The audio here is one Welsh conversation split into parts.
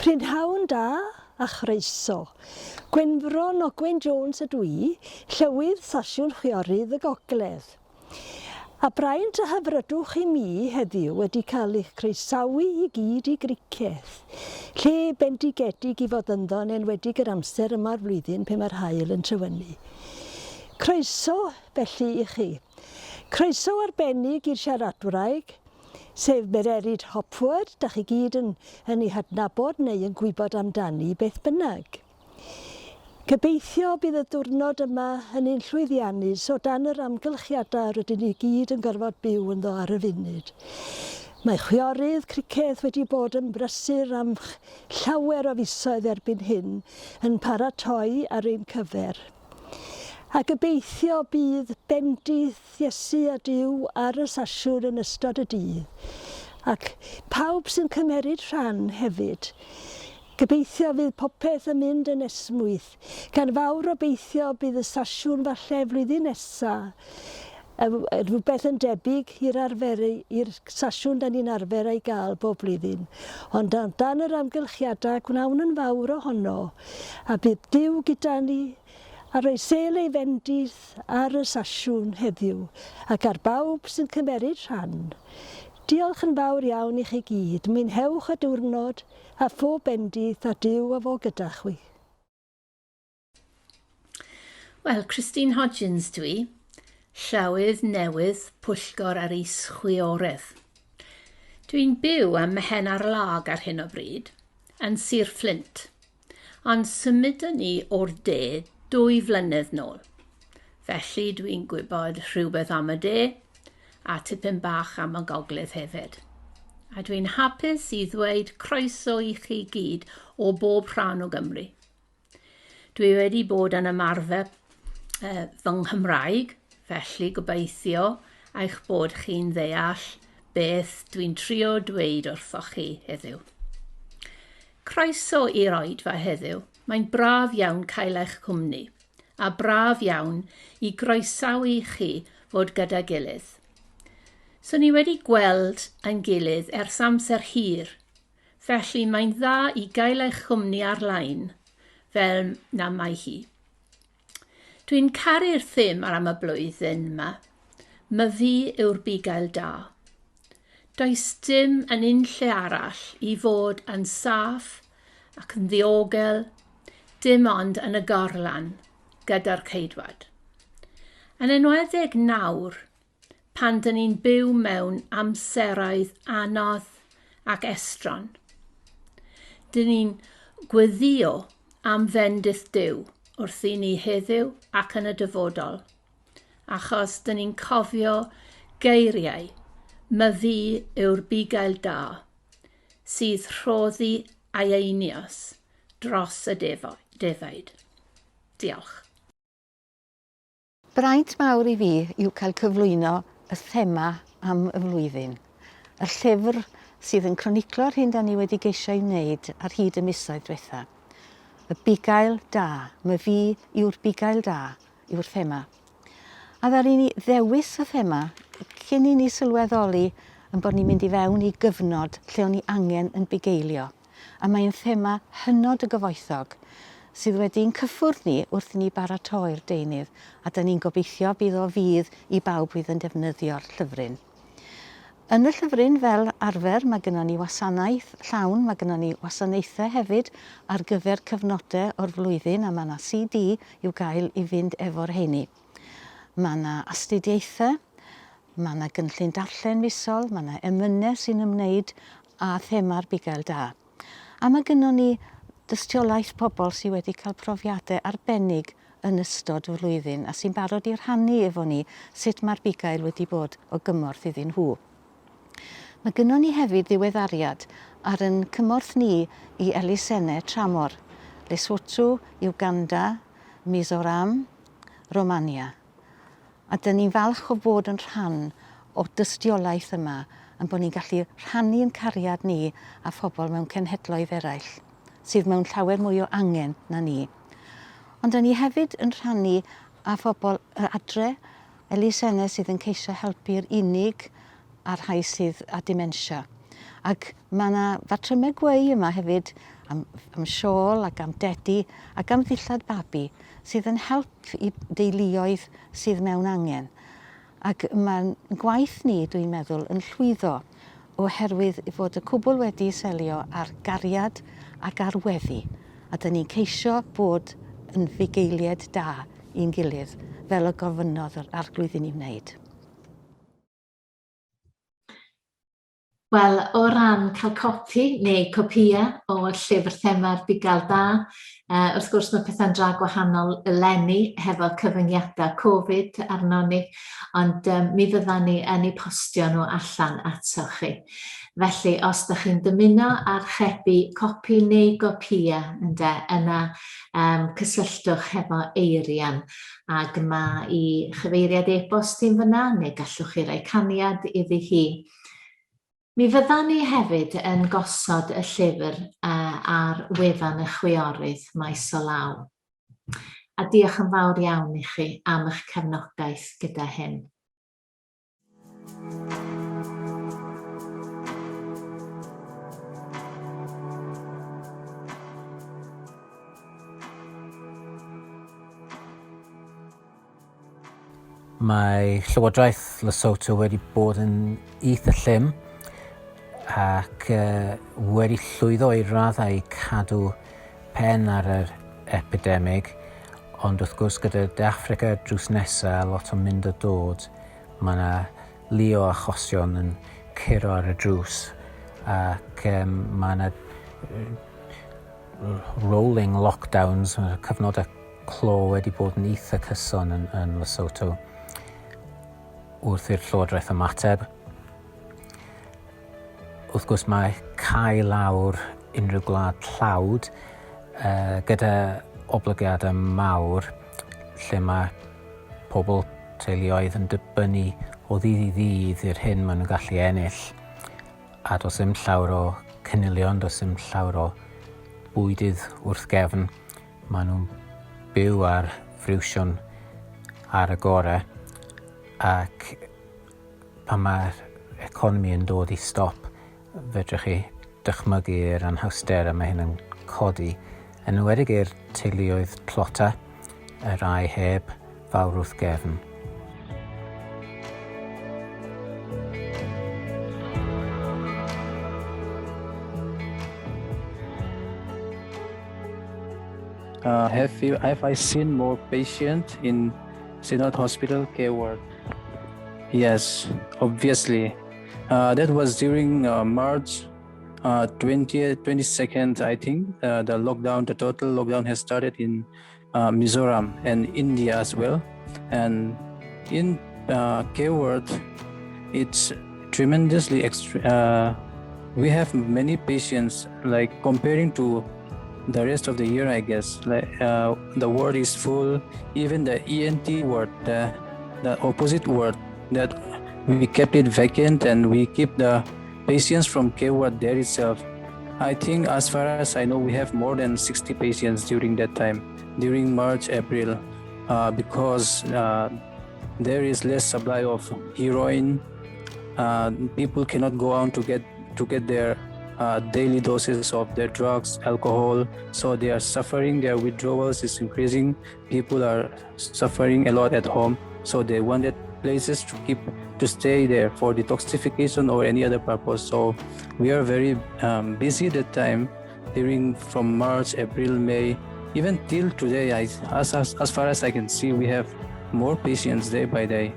Prynhawn da a chroeso. Gwenfron o Gwen Jones ydw i, llywydd sasiwn chwiorydd y Gogledd. A braint a hyfrydwch i mi heddiw wedi cael eich croesawu i gyd i gricedd, lle bendigedig i fod ynddo'n enwedig yr amser yma'r flwyddyn pe mae'r haul yn trywynnu. Croeso felly i chi. Croeso arbennig i'r siaradwraig, sef Mererid Hopwood, da chi gyd yn ei hadnabod neu yn gwybod amdani beth bynnag. Gobeithio bydd y diwrnod yma yn un llwyddiannus o dan yr amgylchiadau rydyn ni gyd yn gorfod byw ynddo ar y funud. Mae chwiorydd cricedd wedi bod yn brysur am llawer o fisoedd erbyn hyn yn paratoi ar ein cyfer. A gobeithio bydd bendith Iesu a Duw ar y sasiwn yn ystod y dydd. Ac pawb sy'n cymeryd rhan hefyd. Gobeithio fydd popeth yn mynd yn esmwyth, gan fawr obeithio bydd y sasiwn falle flwyddyn nesaf, rhywbeth yn debyg i'r sasiwn da ni'n arfer ei gael bob blwyddyn. Ond dan yr amgylchiadau gwnawn yn fawr ohono, a bydd Duw gyda ni a rhoi sel ei fendith ar y sasiwn heddiw, ac ar bawb sy'n cymeryd rhan. Diolch yn fawr iawn i chi gyd. Mwynhewch y diwrnod a phob bendith a Duw a fo gyda chwi. Wel, Christine Hodgins dwi, llawydd newydd pwyllgor ar is chwiorydd. Dwi'n byw ym Mhen ar Lag ar hyn o bryd, yn Sir Fflint, ond symudon ni o'r de 2 flynedd nôl. Felly dwi'n gwybod rhywbeth am y de, a tipyn bach am y Gogledd hefyd. A dwi'n hapus i ddweud croeso i chi gyd o bob rhan o Gymru. Dwi wedi bod yn ymarfer fy Nghymraeg, felly gobeithio eich bod chi'n ddeall beth dwi'n trio dweud wrthoch chi heddiw. Croeso i'r oedfa heddiw. Mae'n braf iawn cael eich cwmni, a braf iawn i groesawu chi fod gyda gilydd. So ni wedi gweld ein gilydd ers amser hir, felly mae'n dda i gael eich chwmni ar-lein, fel na mae hi. Dwi'n caru'r thym ar am y blwyddyn yma, my fi yw'r bugail da. Does dim yn unlle arall i fod yn saff ac yn ddiogel, dim ond yn y gorlan gyda'r ceidwad. Yn enwedig nawr, pan dyn ni'n byw mewn amseraudd anodd ac estron. Dyn ni'n gweddio am fendith Duw wrth i ni heddiw ac yn y dyfodol, achos dyn ni'n cofio geiriau, my fi yw'r bugail da, sydd rhoddi ei einios dros y defaid. Diolch. Braint mawr i fi yw cael cyflwyno y thema am y flwyddyn. Y llyfr sydd yn croniclo'r hyn da ni wedi geisio ei wneud ar hyd y misoedd diwetha. Y bugail da, my fi yw'r bugail da, yw'r thema. A ddaru ni ddewis y thema cyn i ni sylweddoli yn bod ni'n mynd i fewn i gyfnod lle o'n ni angen yn bugeilio. A mae'n thema hynod y gyfoethog sydd wedi'n cyffwrdd ni wrth i ni baratoi'r deunydd, a da ni'n gobeithio bydd o fydd i bawb fydd yn defnyddio'r llyfryn. Yn y llyfryn fel arfer mae gennym ni wasanaeth llawn, mae gennym ni wasanaethau hefyd ar gyfer cyfnodau o'r flwyddyn, a mae yna CD i'w gael i fynd efo'r heini. Mae yna astudiaethau, mae yna gynllun darllen misol, mae yna emynau sy'n ymwneud â thema'r bugail da. A mae gennym ni dystiolaeth pobl sydd wedi cael profiadau arbennig yn ystod y flwyddyn a sy'n barod i rhannu efo ni sut mae'r bugail wedi bod o gymorth iddyn nhw. Mae gennym ni hefyd ddiweddariad ar yn cymorth ni i elusennau tramor, Lesotho, Uganda, Mizoram, Romania. A dyn ni'n falch o bod yn rhan o dystiolaeth yma yn bod ni'n gallu rhannu'n cariad ni a phobl mewn cenhedloedd eraill, sydd mewn llawer mwy o angen na ni. Ond dyn ni hefyd yn rhannu â phobl adre, elusennau sydd yn ceisio helpu'r unig a'r rhai sydd â dementia. Ac mae yna fatrymau gweu yma hefyd am siôl ac am dedi ac am ddillad babi sydd yn help i deuluoedd sydd mewn angen. Ac mae'r gwaith ni, dwi'n meddwl, yn llwyddo oherwydd fod y cwbl wedi selio ar gariad ac ar weddi. A dyn ni'n ceisio bod yn fugeiliad da i'n gilydd fel y gofynnodd yr arglwydd i ni wneud. Wel, o ran cael copi neu copïa o llyfr thema'r bugail da, wrth gwrs mae pethau'n dra gwahanol eleni hefo cyfyngiadau Covid arno ni, ond mi fyddan ni yn eu postio nhw allan atoch chi. Felly, os ydych chi'n dymuno archebu copi neu gopïa, yna cysylltwch hefo Eirian, ac mae i chyfeiriad e-bost i'n fyna, neu gallwch chi roi caniad iddi hi. Mi fyddan ni hefyd yn gosod y llyfr ar wefan y chwiorydd maes o law. A diolch yn fawr iawn i chi am eich cefnogaeth gyda hyn. Mae Llywodraeth Lesotho wedi bod yn eitha llym ac wedi llwyddo i raddau cadw pen ar yr epidemig, ond wrth gwrs gyda Africa drws nesaf lot o mynd a dod, mae yna lu o achosion yn curo ar y drws ac mae yna rolling lockdowns, mae cyfnodau clo wedi bod yn eitha cyson yn Lesotho wrth i'r Llywodraeth ymateb. Wrth gwrs mae cael lawr unrhyw gwlad tlawd gyda oblygiadau mawr lle mae pobl teuluoedd yn dibynnu o ddydd i ddydd i'r hyn maen nhw'n gallu ennill. A does dim llawer o cynilion, does dim llawer o bwydydd wrth gefn. Maen nhw'n byw ar friwsion ar y gorau ac pan mae'r economi yn dod i stop, fedrwch chi dychmygu'r anhawster mae hyn yn codi, yn enwedig i'r teuluoedd plota, y rai heb fawr wrth gefn. Have I seen more patients in Cenhadol Hospital care ward? Yes, obviously. That was during March 22nd, I think. The total lockdown has started in Mizoram and India as well. And in care ward, it's tremendously we have many patients, like comparing to the rest of the year, I guess. Like the ward is full. Even the ENT ward, the opposite ward, that we kept it vacant and we keep the patients from care ward there itself. I think as far as I know, we have more than 60 patients during that time, during March, April, because there is less supply of heroin. People cannot go out to get their daily doses of their drugs, alcohol, so they are suffering. Their withdrawals is increasing. People are suffering a lot at home, so they wanted places to stay there for detoxification or any other purpose. So we are very busy that time, from March, April, May, even till today. As far as I can see, we have more patients day by day.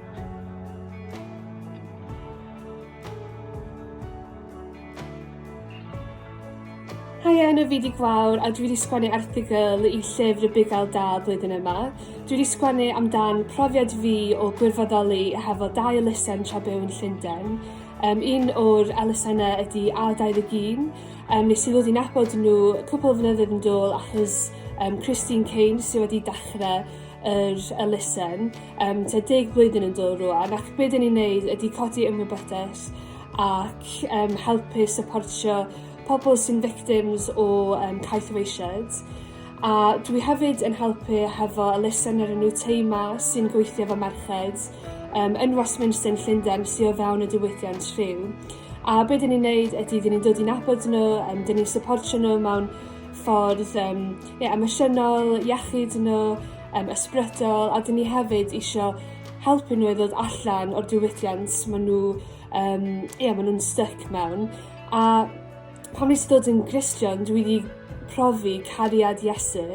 Haia, yna fi di gwawr a dwi wedi sgwennu erthigl i llyfr y bugail da blwyddyn yma. Dwi wedi sgwennu amdan profiad fi o gwirfoddoli hefo 2 elusen tra byw yn Llundain. Un o'r elusennau ydy A21. Nes i ddod i nabod nhw cwpl o flynyddoedd yn dôl achos Christine Kane sydd wedi dechrau yr elusen. 10 blwyddyn yn dôl rwan, ac beth ni'n neud ydy codi ymwybyddiaeth ac helpu supportio pobl sy'n victims o caethweisiad. A dwi hefyd yn helpu hefo elusen ar enw Teima sy'n gweithio efo merched yn Westminster yn Llundain sydd o fewn y diwydiant rhyw. A beth ni'n neud ydy, dyn ni'n dod i nabod nhw, dyn ni'n supportio nhw mewn ffordd emosiynol, iechyd nhw, ysbrydol, a dyn ni hefyd eisiau helpu nhw i ddod allan o'r diwydiant maen nhw'n stuck mewn. A pan nes i ddod yn Gristion, dwi wedi profi cariad Iesu,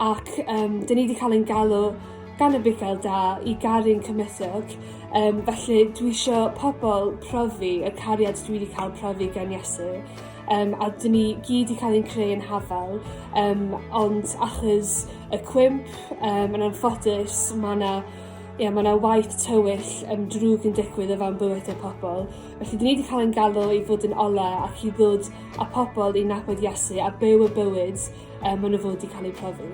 ac dyn ni wedi cael ein galw gan y Bugail Da i garu'n cymysg. Felly dwi eisiau pobl profi y cariad dwi wedi cael profi gan Iesu. A dyn ni gyd wedi cael ein creu yn hafel, ond achos y cwymp, yn anffodus, mae yna waith tywyll drwg yn digwydd o fewn bywyd y pobl. Felly dyn ni wedi cael ein galw i fod yn ola ac i ddod â pobl i nabod Iesu a byw y bywyd maen nhw fod wedi cael ei profi.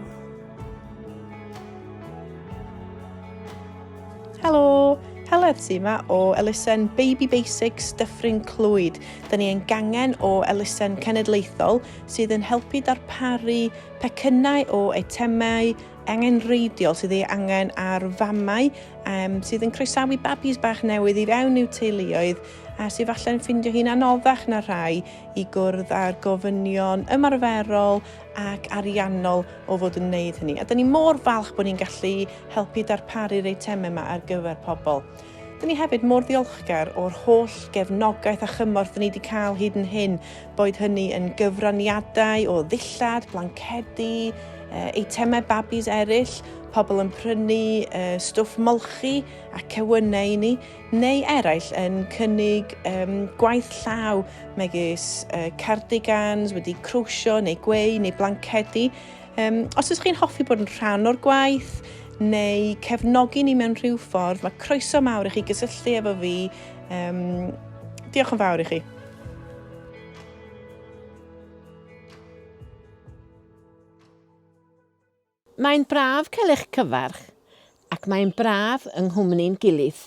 Helo, Heledd sy yma o elusen Baby Basics Dyffryn Clwyd. Dyna ni yn gangen o elusen cenedlaethol sydd yn helpu darparu pecynnau o eitemau angenreidiol sydd ei angen ar famau sydd yn croesawu babis bach newydd i fewn i'w teuluoedd a sydd falle'n ffindio hi'n anoddach na rhai i gwrdd â'r gofynion ymarferol ac ariannol o fod yn wneud hynny. A dyn ni mor falch bod ni'n gallu helpu darparu'r eitemau yma ar gyfer pobl. Dyn ni hefyd mor ddiolchgar o'r holl gefnogaeth a chymorth dyn ni wedi cael hyd yn hyn, boed hynny yn gyfraniadau o ddillad, blancedi, eitemau babis eraill, pobl yn prynu stwff molchi a cewynau ni, neu eraill yn cynnig gwaith llaw megis cardigans wedi crwsio neu gweu neu blancedi. Os ydych chi'n hoffi bod yn rhan o'r gwaith neu cefnogi ni mewn rhyw ffordd, mae croeso mawr i chi gysylltu efo fi. Diolch yn fawr i chi. Mae'n braf cael eich cyfarch ac mae'n braf yng nghwmni'n gilydd.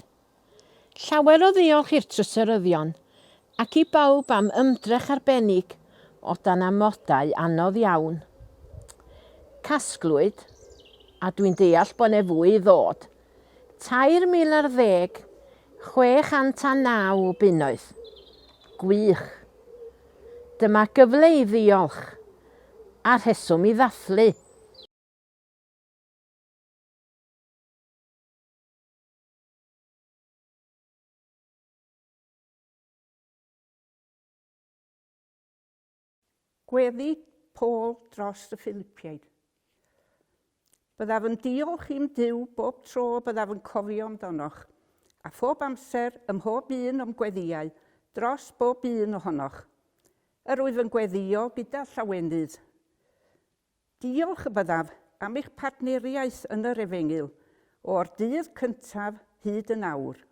Llawer o ddiolch i'r trysyryddion ac i bawb am ymdrech arbennig o dan amodau anodd iawn. Casglwyd, a dwi'n deall bod ne fwy i ddod, 3,010, 609 bunnoedd. Gwych. Dyma gyfle i ddiolch a rheswm i ddathlu. Gweddi Paul dros y Philipiaid. Byddaf yn diolch i'n Duw bob tro byddaf yn cofio amdanoch, a phob amser ym mhob un o'm gweddiau dros bob un ohonoch. Yr wyf yn gweddio gyda llawenydd. Diolch y byddaf am eich partneriaeth yn yr Efengyl o'r dydd cyntaf hyd yn awr.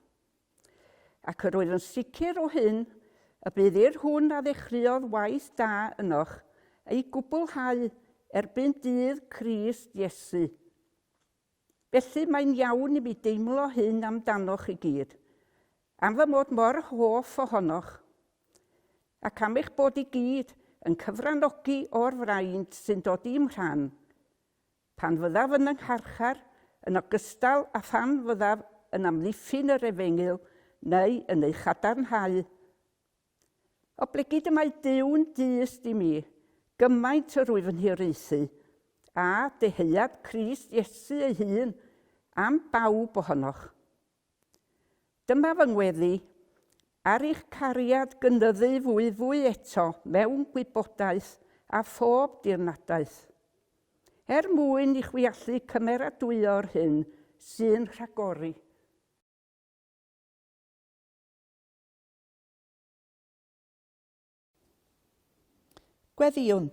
Ac yr wyf yn sicr o hyn y bydd hwn a ddechreuodd waith da ynoch ei gwblhau erbyn dydd Crist Iesu. Felly mae'n iawn i mi deimlo hyn amdanoch i gyd, am fy mod mor hoff ohonoch, ac am eich bod i gyd yn cyfrannogi o'r fraint sy'n dod i'm rhan, pan fyddaf yn yngharchar yn ogystal a phan fyddaf yn amddiffyn yr Efengyl neu yn ei chadarnhau. Oblygid y mae Dyw'n dyst i mi, gymaint yr wyf yn hiraethu, a deheuad Crist Iesu ei hun am bawb ohonoch. Dyma fy ngweddi ar eich cariad gynyddu fwy eto mewn gwybodaeth a phob dirnadaeth. Mwyn i chwi allu cymeradwyo'r hyn sy'n rhagori. Gweddiwn.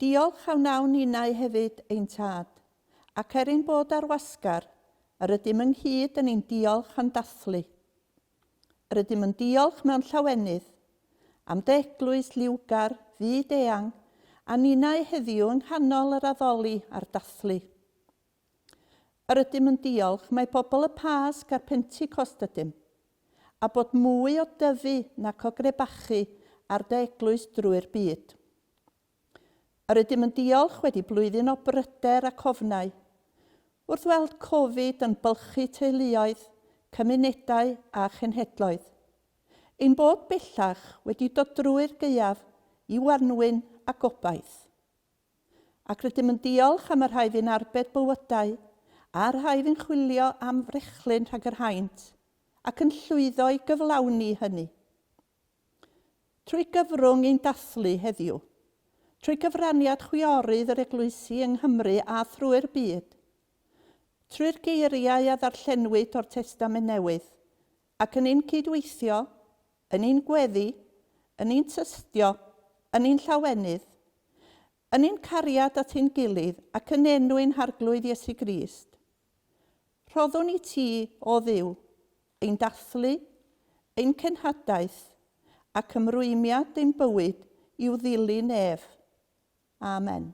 Diolch a wnawn ninnau hefyd ein tad, ac ein bod ar wasgar, yr ydym ynghyd yn ein diolch am dathlu. Yr ydym yn diolch mewn llawenydd, am dy eglwys liwgar, fyd-eang, a ninnau heddiw yng nghanol yr addoli a'r dathlu. Yr ydym yn diolch mae bobl y Pasg a'r Pentecost ydym, a bod mwy o dyfu nac o grebachu ar dy eglwys drwy'r byd. Yr ydym yn diolch wedi blwyddyn o bryder ac ofnau, wrth weld Covid yn bylchu teuluoedd, cymunedau a chenhedloedd. Ein bod bellach wedi dod drwy'r gaeaf i warnwyn a gobaith. Ac rydym yn diolch am y rhai fi'n arbed bywydau a rhai fi'n chwilio am frechlyn rhag yr haint ac yn llwyddo i gyflawni hynny. Trwy gyfrwng ein dathlu heddiw, trwy gyfraniad chwiorydd yr Eglwysi yng Nghymru a thrwy'r byd, trwy'r geiriau a ddarllenwyd o'r Testament Newydd, ac yn ein cydweithio, yn ein gweddi, yn ein tystio, yn ein llawenydd, yn ein cariad at ein gilydd ac yn enw ein harglwydd Iesu Grist. Rhoddwn i ti, o Dduw, ein dathlu, ein cenhadaeth ac ymrwymiad ein bywyd i'w ddilyn ef. Amen.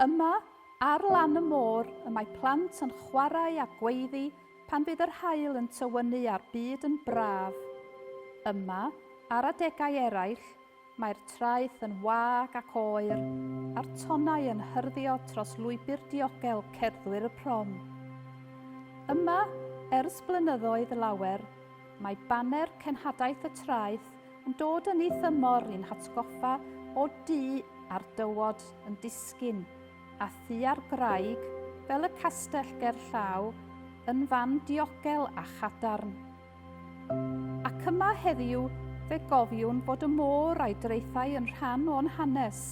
Yma, ar lan y môr, y mae plant yn chwarae a gweiddi pan fydd yr haul yn tywynnu a'r byd yn braf. Yma, ar adegau eraill, mae'r traeth yn wag ac oer, a'r tonnau yn hyrddio tros lwybr diogel cerddwyr y prom. Yma, ers blynyddoedd lawer, mae baner cenhadaeth y traeth yn dod yn ei thymor i'n hatgoffa o du a'r dywod yn disgyn, a thu ar graig fel y castell gerllaw yn fan diogel a chadarn. Ac yma heddiw fe gofiwn bod y môr a'i dreithau yn rhan o'n hanes.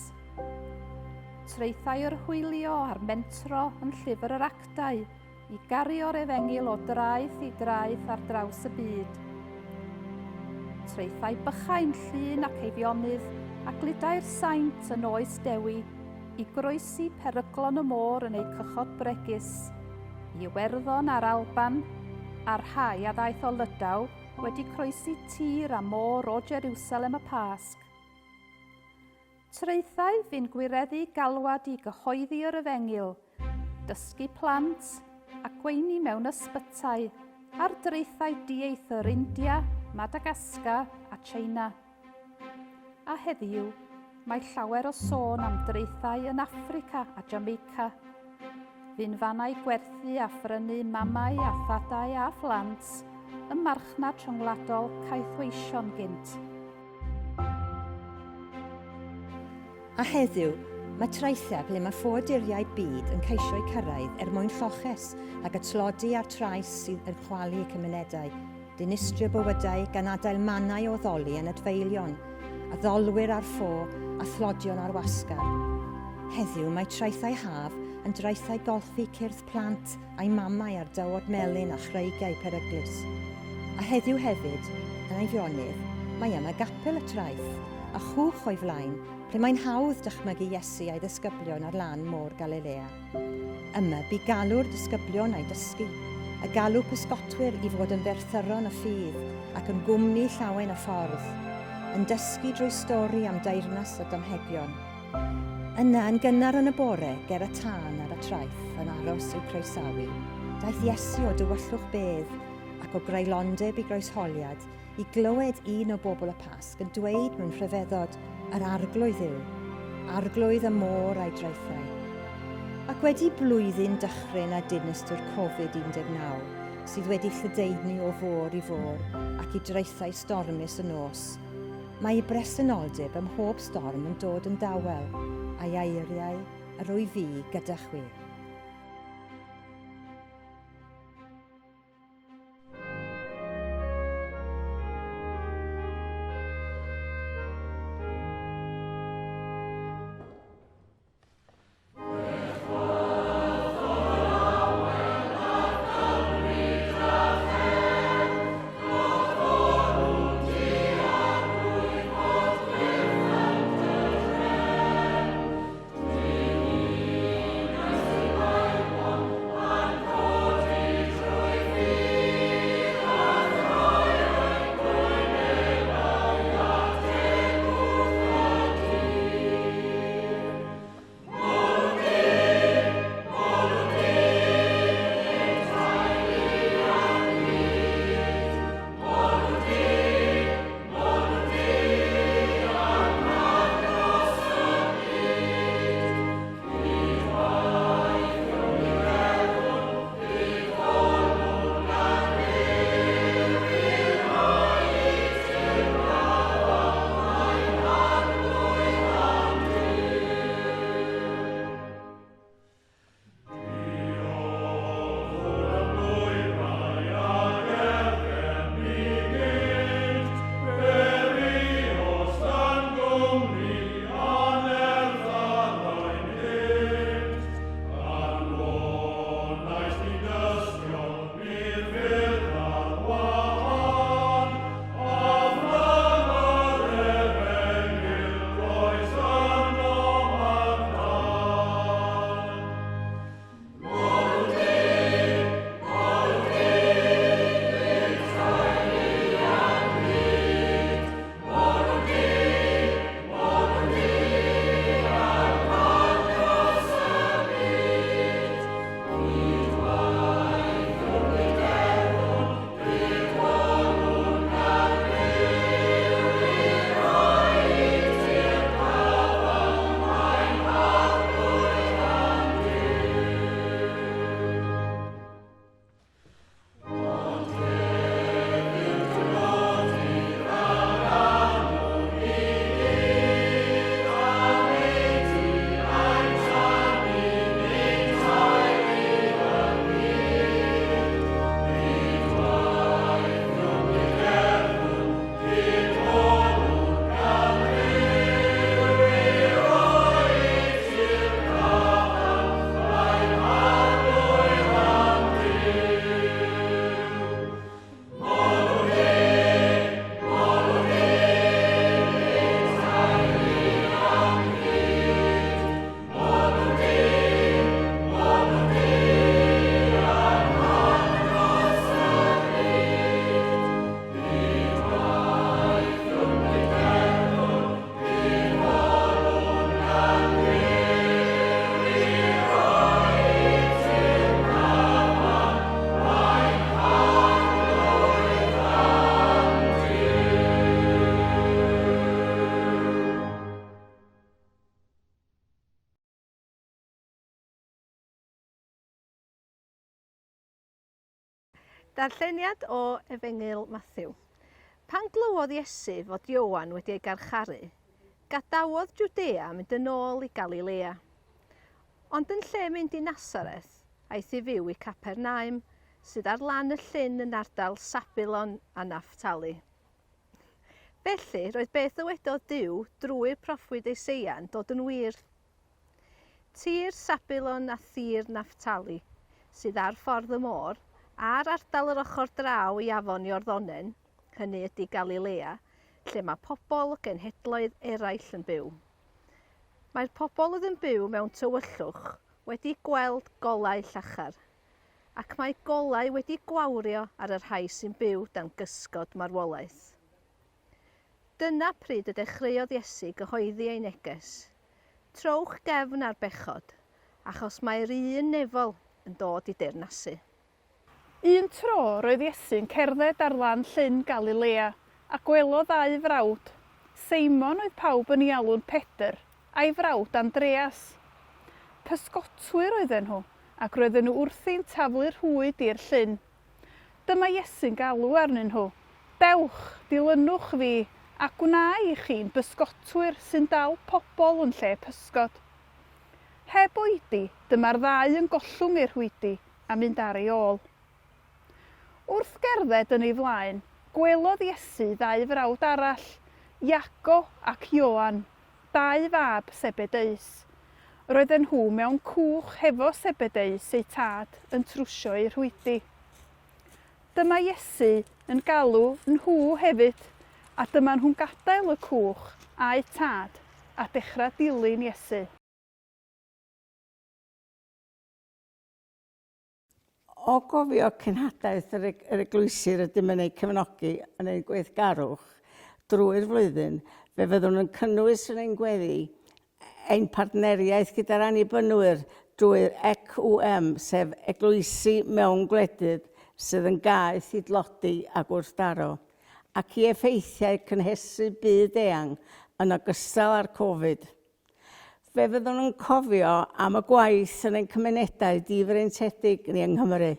Treithau yr hwylio a'r mentro yn llyfr yr actau i gario'r efengil o draeth i draeth ar draws y byd. Treithau bychain llun ac eifionydd a gludau'r saint yn oes dewi i groesi peryglon y môr yn ei cychod bregus, i Iwerddon a'r Alban, a'r rhai a ddaeth o Lydaw wedi croesi tir a môr o Jerusalem y Pasg. Treithau fi'n gwireddu galwad i gyhoeddi yr efengil, dysgu plant a gweini mewn ysbytau ar dreithau dieithr India, Madagascar a China. A heddiw, mae llawer o sôn am dreithau yn Affrica a Jamaica. Fi'n fannau gwerthu a phrynu mamau a thadau a phlant yn marchnad rhyngwladol Caethweision gynt. A heddiw, mae traethau ble mae ffoduriau byd yn ceisio eu cyrraedd mwyn lloches ac y tlodi a'r trais sydd yn chwalu y cymunedau, dinistrio bywydau gan adael mannau o ddoli yn adfeilion, a ddolwyr ar ffô a thlodion ar wasgar. Heddiw mae traethau haf yn draethau golchi cyrff plant a'i mamau ar dywod melyn a chreigiau peryglus. A heddiw hefyd, yn eifionydd, mae yma gapel y traeth a chwch o'i flaen ple mae'n hawdd dychmygu Iesu a'i ddisgyblion ar lan môr Galilea. Yma bu galw'r disgyblion a'i dysgu, a galw pysgotwyr i fod yn berthyron y ffydd ac yn gwmni llawen y ffordd, yn dysgu drwy stori am deyrnas a damhegion. Yna yn gynnar yn y bore ger y tân ar y traeth yn aros i'w croesawu, daeth Iesu o dywyllwch bedd ac o greulondeb i groesholiad i glywed un o bobl y Pasg yn dweud mewn rhyfeddod yr arglwydd yw, arglwydd y môr a'i draethau. Ac wedi blwyddyn dychryn a dinistr Covid-19 sydd wedi lledaenu o fôr i fôr ac i draethau stormus y nos, mae ei bresenoldeb ym mhob storm yn dod yn dawel, a'i eiriau yr wy fi gyda chwi. Darlleniad o Efengyl Matthew. Pan glywodd Iesu fod Ioan wedi ei garcharu, gadawodd Jwdea mynd yn ôl i Galilea. Ond yn lle mynd i Nazareth, aeth i fyw i Capernaum, sydd ar lan y llyn yn ardal Sabilon a Naphtali. Felly, roedd beth y wedodd Duw drwy'r proffwyd Eseia dod yn wir. Tir Sabilon a thir Naphtali, sydd ar ffordd y môr, a'r ardal yr ochr draw i afon Iorddonen, hynny ydy Galilea, lle mae pobl o genhedloedd eraill yn byw. Mae'r pobl oedd yn byw mewn tywyllwch wedi gweld golau llachar, ac mae golau wedi gwawrio ar y rhai sy'n byw dan gysgod marwolaeth. Dyna pryd y dechreuodd Iesu gyhoeddi ei neges. Trowch gefn ar bechod, achos mae'r un nefol yn dod i deyrnasu. Un tro roedd Iesu'n cerdded ar lan llyn Galilea a gwelodd ddau frawd. Seimon oedd pawb yn ei alw'n Pedr a'i frawd Andreas. Pysgotwyr oedden nhw ac roedden nhw wrthi'n taflu rhwyd i'r llyn. Dyma Iesu'n galw arnyn nhw, dewch, dilynwch fi a gwna i chi'n bysgotwyr sy'n dal pobl yn lle pysgod. Heb oedi, dyma'r ddau yn gollwng i'r rhwydi a mynd ar ei ôl. Wrth gerdded yn ei flaen, gwelodd Iesu ddau frawd arall, Iago ac Ioan, dau fab Sebedeus. Roedden nhw mewn cwch hefo Sebedeus ei tad yn trwsio i'r rhwydi. Dyma Iesu yn galw nhw hefyd, a dyma nhw'n gadael y cwch a'i tad a dechrau dilyn Iesu. O gofio cenhadaeth yr eglwysir ydym yn ei cefnogi yn ei gweithgarwch drwy'r flwyddyn, fe fyddwn yn cynnwys yn ein gweddi ein partneriaeth gyda'r annibynwyr drwy'r ECWM, sef Eglwysi Mewn Gwledydd, sydd yn gaeth i dlodi a gwrthdaro, ac i effeithiau cynhesu byd eang yn ogystal â'r Covid. Fe fyddwn yn cofio am y gwaith yn ein cymunedau difreintiedig ni yng Nghymru,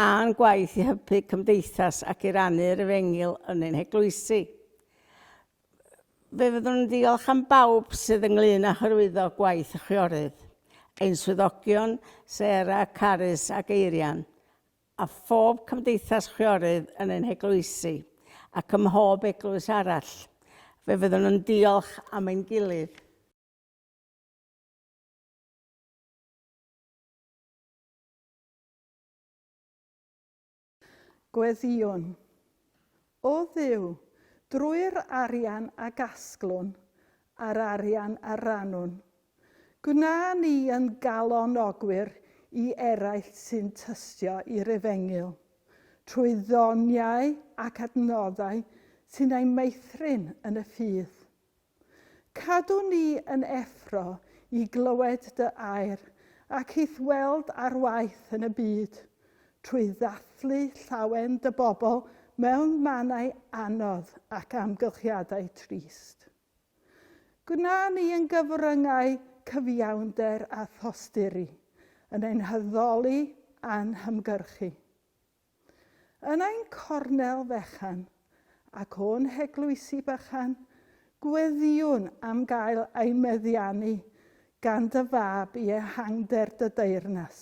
a'n gwaith i hybu cymdeithas ac i rannu'r efengyl yn ein eglwysi. Fe fyddwn yn diolch am bawb sydd ynglyn â hyrwyddo gwaith y chwiorydd, ein swyddogion, Sera, Carys ac Eirian, a phob cymdeithas chwiorydd yn ein eglwysi, ac ym mhob eglwys arall. Fe fyddwn yn diolch am ein gilydd. Gweddiwn. O Dduw, drwy'r arian a gasglwn, a'r arian a rannwn, gwna ni yn galonogwyr i eraill sy'n tystio i'r efengyl, trwy ddoniau ac adnoddau sy'n ei meithrin yn y ffydd. Cadw ni yn effro i glywed dy air ac i ddweld ar waith yn y byd, trwy ddathlu llawen dy bobl mewn mannau anodd ac amgylchiadau trist. Gwna ni yn gyfryngau cyfiawnder a thosturi, yn ein hyddoli a'n hymgyrchu. Yn ein cornel fechan ac o'n heglwysi bychan, gweddiwn am gael ein meddiannu gan dy fab i ehangder dy deyrnas,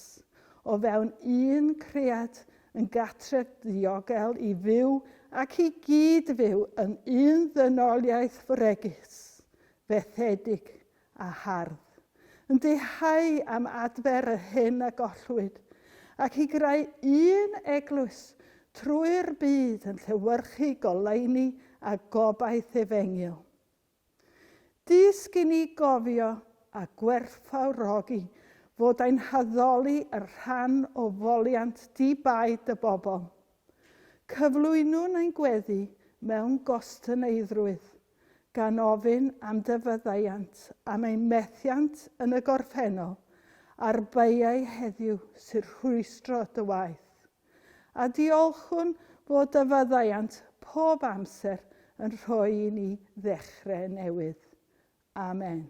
o fewn un cread yn gatref diogel i fyw ac i gyd fyw yn un ddynoliaeth fregus, fethedig a hardd, yn dehau am adfer y hyn a gollwyd, ac i greu un eglwys trwy'r byd yn llewyrchu goleuni a gobaith efengyl. Disgyn ni gofio a gwerthfawrogi fod ein haddoli y rhan o foliant di-baid y bobl. Cyflwynwn ein gweddi mewn gostyneiddrwydd, gan ofyn am dy fyddaiant am ein methiant yn y gorffennol a'r beiau heddiw sy'n rhwystro dy waith. A diolchwn fod y fyddaiant pob amser yn rhoi i ni ddechrau newydd. Amen.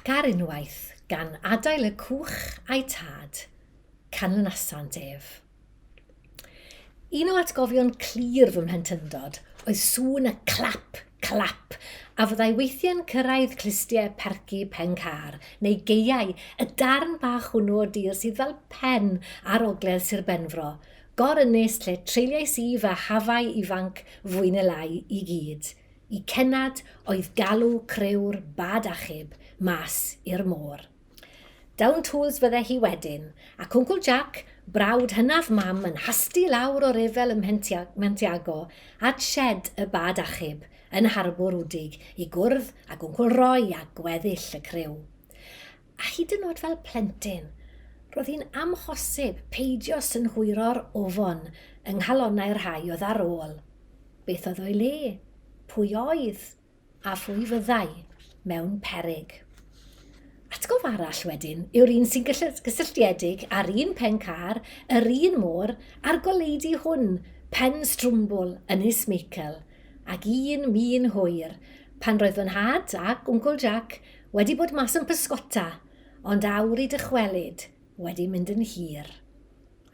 ac ar unwaith gan adael y cwch a'i tad, canlynasant ef. Un o atgofion clir fy mhlentyndod oedd sŵn y clap, clap, a fyddai weithiau'n cyrraedd clustiau percu pen car, neu geiau y darn bach hwnnw o dir sydd fel pen ar ogledd Sir Benfro, gor-ynys lle treiliais i fy hafau ifanc fwy neu lai i gyd, i cenad oedd galw crewr bad achub mas i'r môr. Down tools fydde hi wedyn, ac Uncle Jack, brawd hynaf mam yn hasti lawr o refel ym Mentiago at shed y bad achub yn Harbwr Wdig i gwrdd ag Uncle Roy a gweddill y criw. A hyd yn oed fel plentyn, roedd hi'n amhosib peidio synhwyro'r ofon yng nghalonnau'r rhai oedd ar ôl. Beth oedd o'i le, pwy oedd, a phwy fyddai mewn peryg. Atgof arall wedyn yw'r un sy'n gysylltiedig ar un pen car, yr un môr, a'r goleidi hwn, pen strwmbl Ynys Meical, ac un min hwyr, pan roedd fy nhad ac Uncle Jack wedi bod mas yn pysgota, ond awr i dychwelyd wedi mynd yn hir.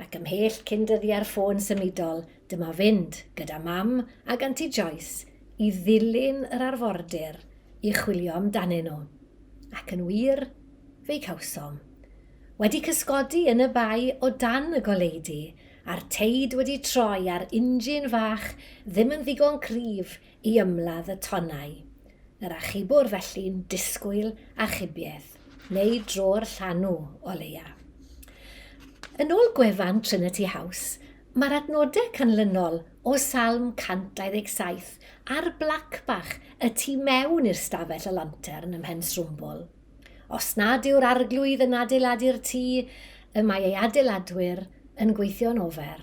Ac ymhell cyn dyddiau'r ffôn symudol, dyma fynd gyda mam ac Aunty Joyce i ddilyn yr arfordir i chwilio amdanyn nhw. Ac yn wir, fe'i cawsom. Wedi cysgodi yn y bai o dan y goleidi, a'r teid wedi troi ar injin fach ddim yn ddigon cryf i ymladd y tonnau. Yr achubwr felly'n disgwyl achubiaeth, neu dro'r llanw o leia. Yn ôl gwefan Trinity House, mae'r adnodau canlynol o Salm 127 ar blac bach y tu mewn i'r stafell y lantern ym Mhen Strwmbl. Os nad yw'r arglwydd yn adeiladu'r tŷ, y mae ei adeiladwyr yn gweithio'n ofer.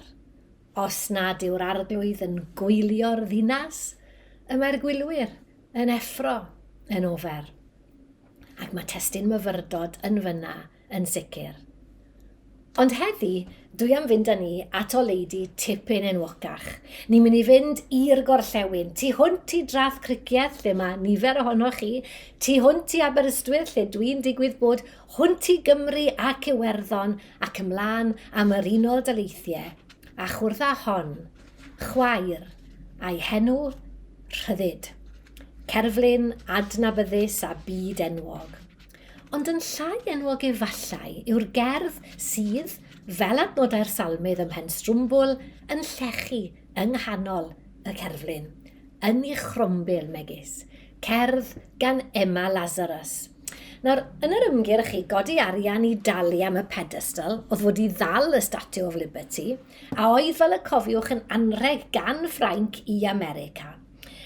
Os nad yw'r arglwydd yn gwylio'r ddinas, y mae'r gwylwyr yn effro yn ofer. Ac mae testun myfyrdod yn fyna yn sicr. Ond heddi, dwi am fynd â ni at oleidi tipyn enwocach. Ni'n mynd i fynd i'r gorllewin, tu hwnt i drath cricieth lle mae nifer ohonoch chi, tu hwnt i Aberystwyth lle dwi'n digwydd bod, hwnt i Gymru ac Iwerddon ac ymlaen am yr Unol Daleithiau. A chwrdda hon, chwaer, a'i henw Rhyddid. Cerflun adnabyddus a byd enwog. Ond yn llai enwog efallai yw'r gerdd sydd, fel adnodau'r salmydd ym Mhen Strwmbl, yn llechu yng nghanol y cerflun, yn ei chrombil megis, cerdd gan Emma Lazarus. Nawr, yn yr ymgyrch i godi arian i dalu am y pedestal, oedd wedi ddal y Statue of Liberty, a oedd fel y cofiwch yn anreg gan Ffrainc i America.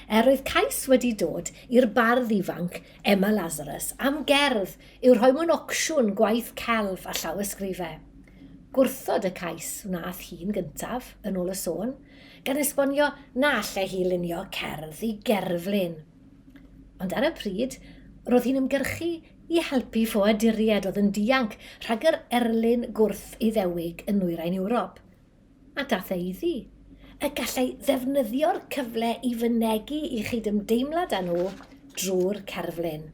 Roedd cais wedi dod i'r bardd ifanc Emma Lazarus am gerdd i'w rhoi mewn ocsiwn gwaith celf a llawysgrifau. Gwrthod y cais wnaeth hi'n gyntaf yn ôl y sôn, gan esbonio na allai hi lunio cerdd i gerflun. Ond ar y pryd, roedd hi'n ymgyrchu i helpu ffoaduriaid oedd yn dianc rhag yr erlyn gwrth Iddewig yn nwyrain Ewrop. A dath ei iddi. Y gallai ddefnyddio'r cyfle i fynegu i chi ymdeimlad â nhw drwy'r cerflun.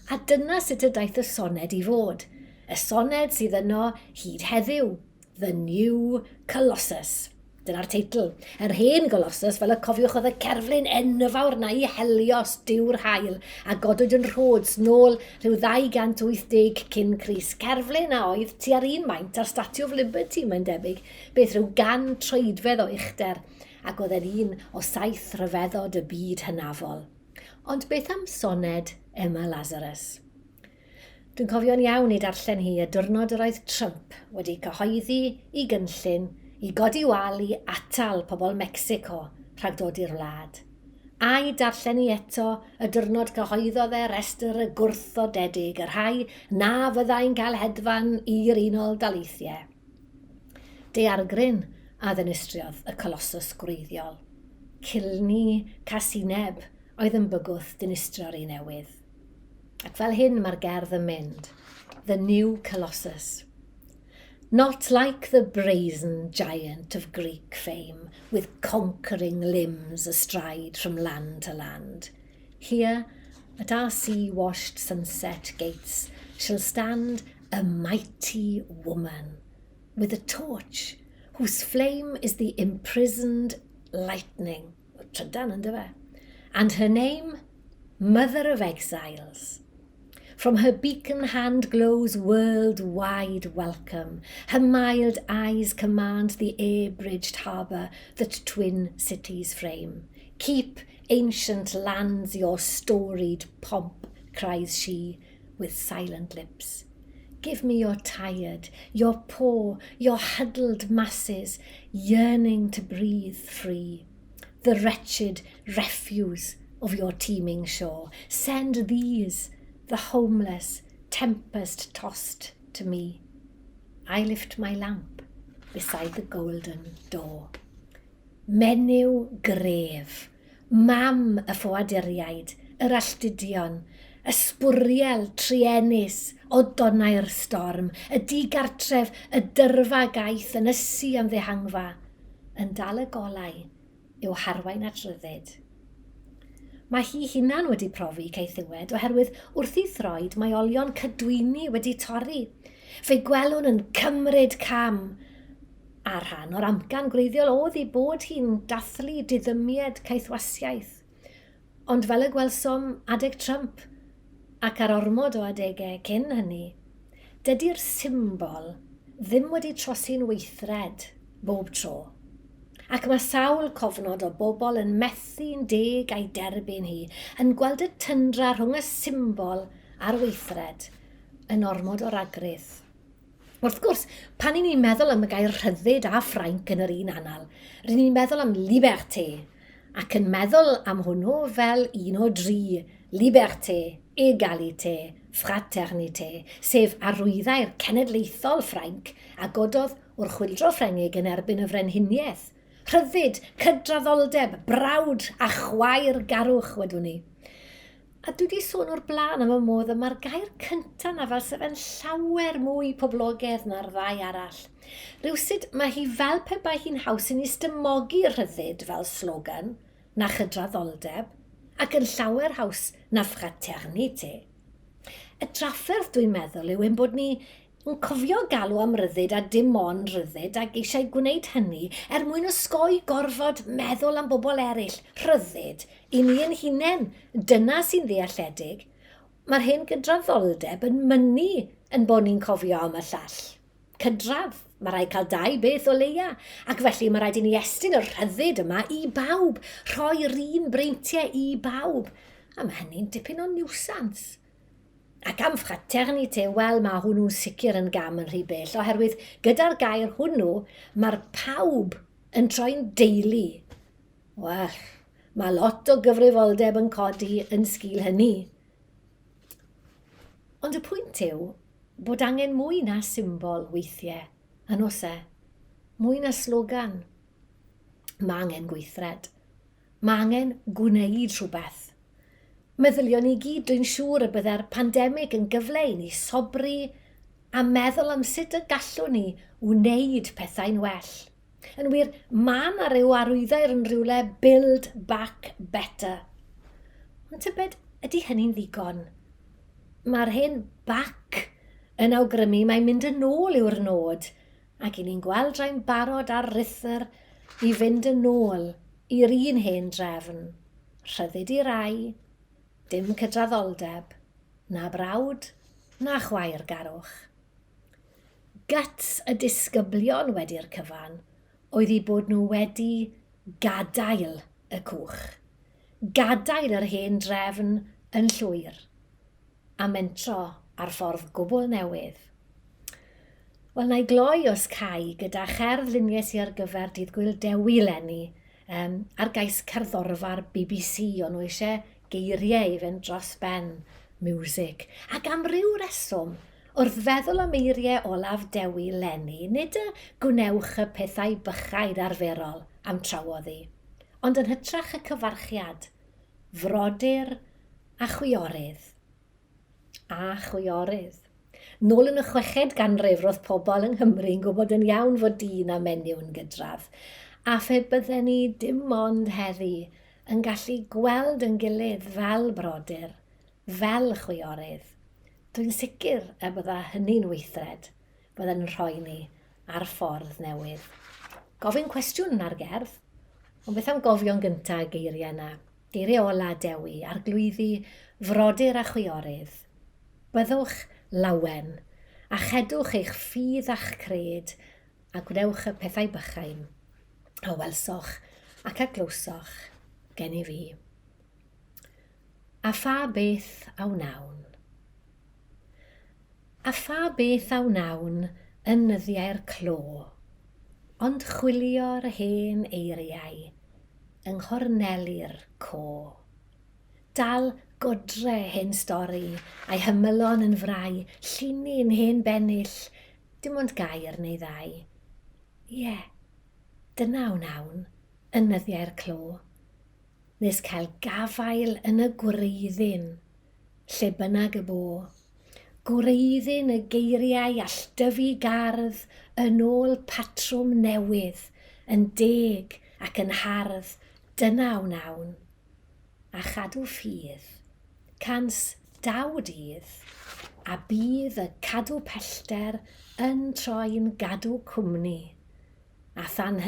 A dyna sut y daeth y soned i fod. Y soned sydd yno hyd heddiw, The New Colossus. Dyna'r teitl. Yr hen Colossus, fel y cofiwch oedd y cerflun enfawr na i Helios diw'r hael a godwyd yn Rhodes nôl rhyw 280 cyn Cris. Cerflun a oedd tua'r un maint ar Statue of Liberty, mae'n debyg, beth rhyw 100 troedfedd o uchder, ac oedd yn un o 7 rhyfeddod y byd hynafol. Ond beth am soned Emma Lazarus? Dwi'n cofio'n iawn i darllen hi y diwrnod yr oedd Trump wedi cyhoeddi i gynllun i godi wal i atal pobl Mecsico rhag dod i'r wlad. A'i darllen i eto y diwrnod cyhoeddodd e restr y gwrthodedig, y rhai na fyddai'n cael hedfan i'r Unol Daleithiau. Daeargryn a ddinistriodd y Colossus gwreiddiol. Cilni casineb oedd yn bygwth dinistrio'r un newydd. Ac fel hyn mae'r gerdd yn mynd, The New Colossus. Not like the brazen giant of Greek fame, with conquering limbs astride from land to land. Here, at our sea-washed sunset gates, shall stand a mighty woman with a torch whose flame is the imprisoned lightning. Trydan ynddo fe. And her name, Mother of Exiles. From her beacon hand glows world-wide welcome. Her mild eyes command the air-bridged harbour that twin cities frame. Keep, ancient lands, your storied pomp, cries she with silent lips. Give me your tired, your poor, your huddled masses, yearning to breathe free. The wretched refuse of your teeming shore. Send these, the homeless, tempest-tossed, to me. I lift my lamp beside the golden door. Menyw gref, mam y ffoaduriaid, yr alltudion, y sbwriel trienus o donau'r storm, y digartref, y dyrfa gaeth yn ysu am ddehangfa, yn dal y golau yw harwain at ryddid. Mae hi hunan wedi profi ceithiwed oherwydd wrth i throed mae olion cydwyni wedi torri. Fe'i gwelwn yn cymryd cam a rhan o'r amcan gwreiddiol oedd i bod hi'n dathlu diddymiad ceithwasiaeth. Ond fel y gwelsom adeg Trump ac ar ormod o adegau cyn hynny, dydy'r symbol ddim wedi trosi'n weithred bob tro. Ac mae sawl cofnod o bobl yn methu'n deg a'i derbyn hi, yn gweld y tyndra rhwng y symbol a'r weithred yn ormod o ragrydd. Wrth gwrs, pan i ni'n meddwl am y gair rhyddid a Ffrainc yn yr un anal, rydyn ni'n meddwl am liberté, ac yn meddwl am hwnnw fel un o dri, liberté, égalité, fraternité, sef arwyddau'r cenedlaethol Ffrainc a gododd o'r chwyldro Ffrengig yn erbyn y frenhiniaeth. Rhyddid, cydraddoldeb, brawd a chwaer garwch, wedwn ni. A dwi wedi sôn o'r blaen am y modd y mae'r gair cyntaf na fel sef yn llawer mwy poblogaidd na'r ddau arall. Rywsyd mae hi fel pe bai hi'n haws yn istymogi rhyddid fel slogan na chydraddoldeb ac yn llawer haws na fraternité. Y drafferth dwi'n meddwl yw ein bod ni yn cofio galw am ryddid a dim ond ryddid ac eisiau gwneud hynny mwyn osgoi gorfod meddwl am bobl eraill, ryddid, i ni yn hunain, dyna sy'n ddealledig. Mae'r hen gydraddoldeb yn mynnu yn bod ni'n cofio am y llall. Cydradd, mae rhaid cael dau beth o leia, ac felly mae rhaid i ni estyn y rhyddid yma i bawb, rhoi'r un breintiau i bawb, a mae hynny'n dipyn o niwsans. Ac am fraternité, wel, mae hwnnw'n sicr yn gam yn rhy bell, oherwydd gyda'r gair hwnnw, mae'r pawb yn troi'n deulu. Wel, mae lot o gyfrifoldeb yn codi yn sgil hynny. Ond y pwynt yw bod angen mwy na symbol weithiau, yn oes e? Mwy na slogan. Mae angen gweithred. Mae angen gwneud rhywbeth. Meddylion ni gyd, dwi'n siŵr y byddai'r pandemig yn gyfle i ni sobri a meddwl am sut y gallwn ni wneud pethau'n well. Yn wir, mae yna ryw arwyddau'r yn rhywle build back better. Ond tybed, ydy hynny'n ddigon? Mae'r hyn back yn awgrymu mae'n mynd yn ôl yw'r nod, ac i ni'n gweld rhain barod ar rythr i fynd yn ôl i'r un hen drefn. Rhyddid i rai, dim cydraddoldeb, na brawd, na chwaer garwch. Guts y disgyblion wedi'r cyfan oedd i bod nhw wedi gadael y cwch. Gadael yr hen drefn yn llwyr, a mentro ar ffordd gwbl newydd. Wel, na i gloi os cai gyda cherdd lunies i ar gyfer dydd Gwyl Dewi Lenni ar gais cerddorfa'r BBC o'n nhw eisiau geiriau i fynd dros ben music. Ac am ryw reswm, wrth feddwl am eiriau Olaf Dewi Lenni, nid y gwnewch y pethau bychaid arferol am trawoddi, ond yn hytrach y cyfarchiad, frodyr a chwiorydd. A chwiorydd. Nôl yn y 6ed ganrif roedd pobl yng Nghymru yn gwybod yn iawn fod dyn a menyw yn gydradd, a phe bydden ni dim ond heddi yn gallu gweld yn gilydd fel brodyr, fel chwiorydd, Dwi'n sicr y bydda hynny'n weithred, bydda'n rhoi ni ar ffordd newydd. Gofyn cwestiwn ar gerdd, ond beth am gofio'n gyntaf y geiriau yna? Geiriau ola Dewi, arglwyddi, frodyr a chwiorydd. Byddwch lawen, a chedwch eich ffydd a'ch cred, a gwnewch y pethau bychain, a welsoch ac a glwsoch gen I fi. A pha beth a wnawn? A pha beth a wnawn yn nyddiau'r clo, ond chwilio'r hen eiriau yng nghorneli'r co. Dal godre hen stori a'i hymylon yn frai, llunin hen bennill, dim ond gair neu ddau. Ie, dyna wnawn yn nyddiau'r clo, nes cael gafael yn y gwreiddyn, lle bynnag y bo. Gwreiddyn y geiriau all dyfu gardd yn ôl patrwm newydd, yn deg ac yn hardd, dyna wnawn. A chadw ffydd, cans daw dydd, a bydd y cadw pellter yn troi'n gadw cwmni. A tan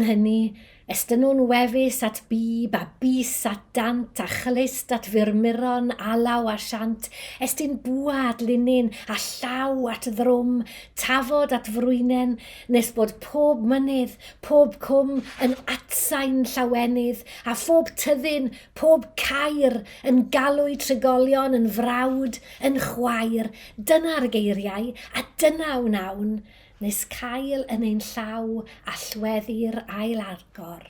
hynny, estyn nhw'n wefus at bib a bus at dant a chlyst at fyrmuron alaw a siant, estyn bwad linyn a llaw at ddrwm, tafod at frwynen, nes bod pob mynydd, pob cwm yn atsain llawenydd, a phob tyddyn, pob cair yn galw trigolion yn frawd, yn chwaer. Dyna'r geiriau a dyna wnawn, nes cael yn ein llaw allweddi'r ail argor,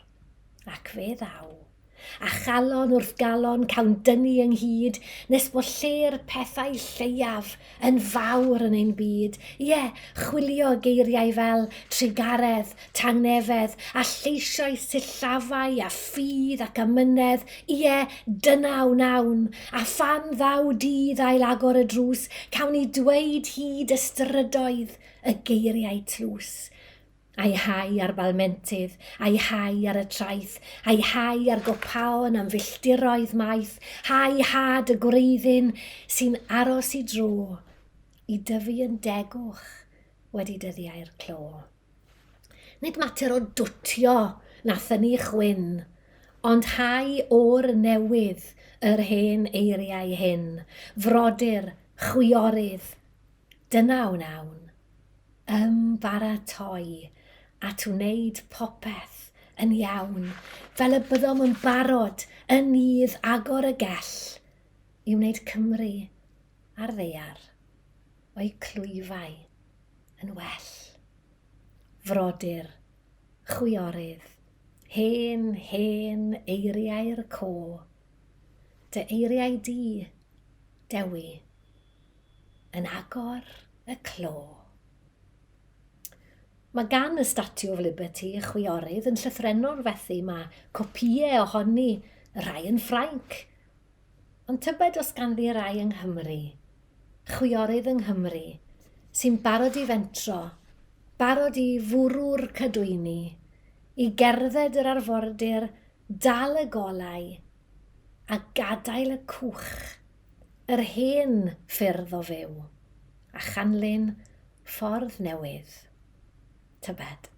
ac fe ddaw. A chalon wrth galon cawn dynnu ynghyd, nes bod lle'r pethau lleiaf yn fawr yn ein byd. Ie, chwilio geiriau fel trigaredd, tangnefedd, a lleisioes sillafau a ffydd ac amynedd. Ie, dyna wnawn, a phan ddaw dydd ail agor y drws, cawn ni dweud hyd ystrydoedd y geiriau tlws. A'i hau ar balmentydd, a'i hau ar y traeth, a'i hau ar gopaon am filltiroedd maith, hau had y gwreiddyn sy'n aros I dro, I dyfu yn degwch wedi dyddiau'r clo. Nid mater o dwtio na thynnu chwyn, ond hau o'r newydd yr hen eiriau hyn, frodyr, chwiorydd, dyna wnawn. Baratoi at wneud popeth yn iawn, fel y byddom yn barod yn nydd agor y gell, I wneud Cymru ar ddeiar o'i clwyfau yn well. Frodyr, chwiorydd, hen eiriau'r co, dy eiriau di, Dewi, yn agor y clo. Mae gan y Statue of Liberty y chwiorydd yn llythrenol fethu mae copïau ohoni, rai yn Ffrainc. Ond tybed os ganddi rai yng Nghymru, chwiorydd yng Nghymru, sy'n barod I fentro, barod I fwrw'r cydwyni, I gerdded yr arfordir, dal y golau, a gadael y cwch, yr hen ffyrdd o fyw, a chanlyn ffordd newydd. Tybed.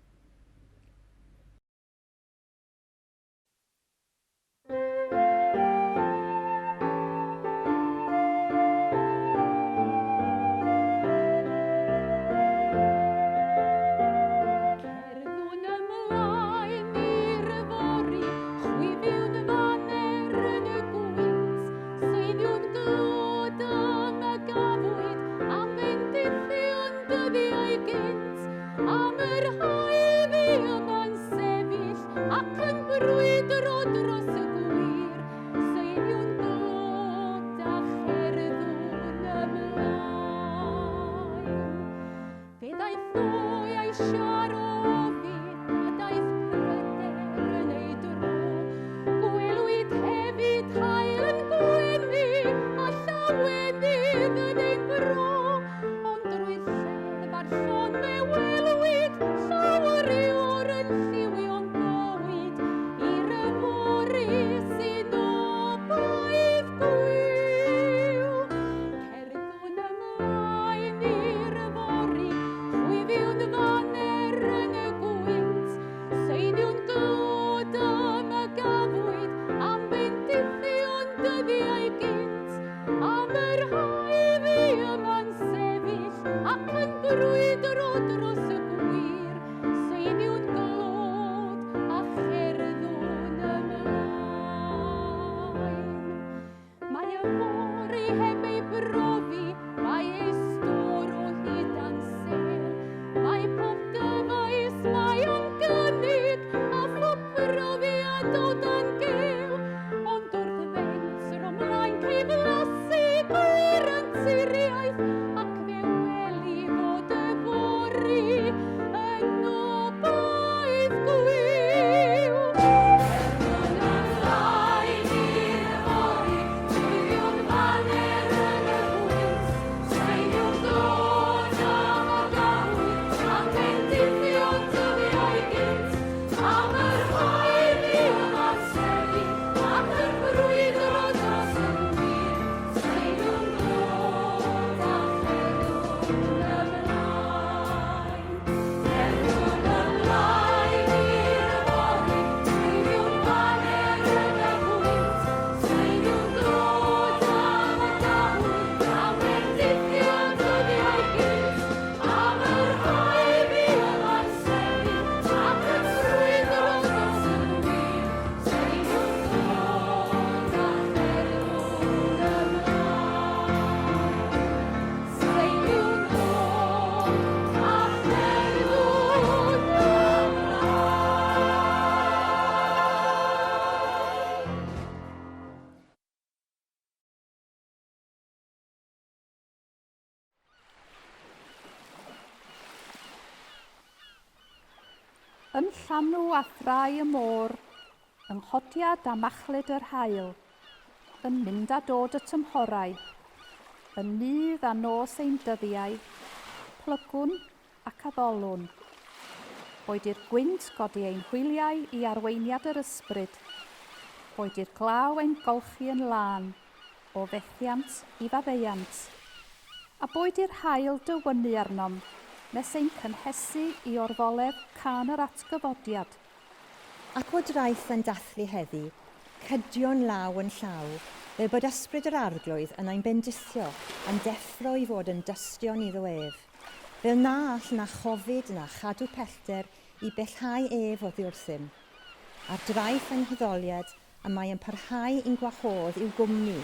Yn llanw a thrau y môr, yng nghodiad a machlud yr haul, yn mynd a dod y tymhorau, yn nydd a nos ein dyddiau, plygwn ac addolwn. Boed i'r gwynt godi ein hwyliau i arweiniad yr ysbryd, boed i'r glaw ein golchi yn lân, o fethiant i faddeiant, a boed i'r haul dywynu arnom, nes ein cynhesu i orfoledd can yr atgyfodiad. Ac o draeth yn dathlu heddi, cydio'n law yn llaw, fel bod ysbryd yr arglwydd yn ein bendithio, yn deffro i fod yn dystion iddo ef. Fel na all na chofid na chadw pellter i bellhau ef o ddiwrthym. Ar draeth yn hyddoliad, a mae yn parhau i'n gwahodd i'w gwmni,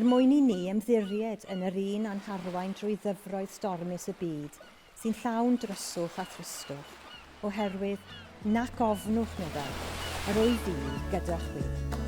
mwyn i ni ymddiried yn yr un a'n harwain drwy ddyfroedd stormus y byd, sy'n llawn dryswch a thrystwch, oherwydd nac ofnwch meddai, yr wyf fi gyda chwi.